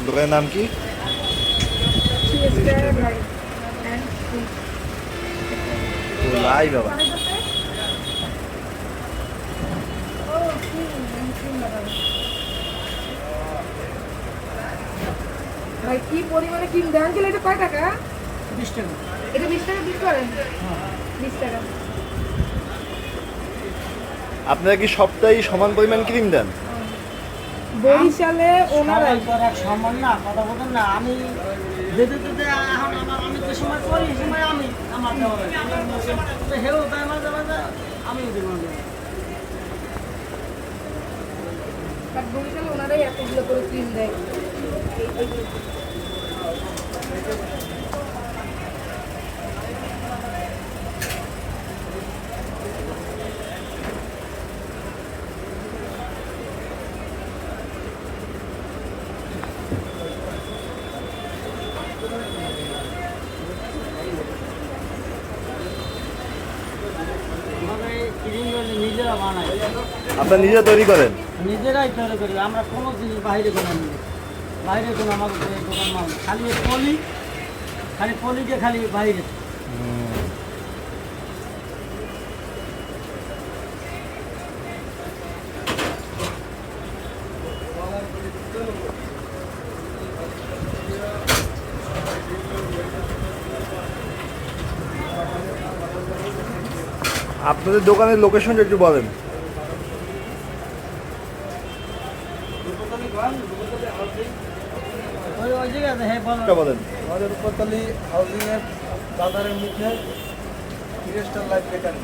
দোকানের নাম কি? লাই বাবা। ভাই কি পরিমাণে কিন দেন কি এটা কয় টাকা? 20 টাকা। এটা 20 টাকা বিক্রি করেন? হ্যাঁ। 20 টাকা। আপনারা কি সপ্তাহে সমান পরিমাণ ক্রিম দেন? বরিশালে ওনারা সবাই করে এক সমান না, কথা বলেন না। আমি যেতে যেতে এখন আমি যে সময় করি এই সময় আমি আমার দেওয়া লাগে। হেউ তাই আমার দেওয়া যায়, আমিও দেবো না। বরিশালে ওনারাই এতগুলো করে ক্রিম দেয়। আমাদের এই ক্রিমগুলো নিজেরা বানাই, আপনারা নিজে তৈরি করেন? নিজেরাই তৈরি করি। আমরা কোনো জিনিস বাইরে কোনো নিই না। বাইরে কোনো আমাদের দোকান মাল না। খালি পলি দিয়ে খালি বাইরে। আপনাদের দোকানের লোকেশনটা একটু বলেন। ওই জায়গাতে হ্যাঁ বলো। একটা বলেন। আমাদের উপরতলি হাউজিংয়ের বাজারের মুখে ক্রিস্টাল লাইফ বেকারি।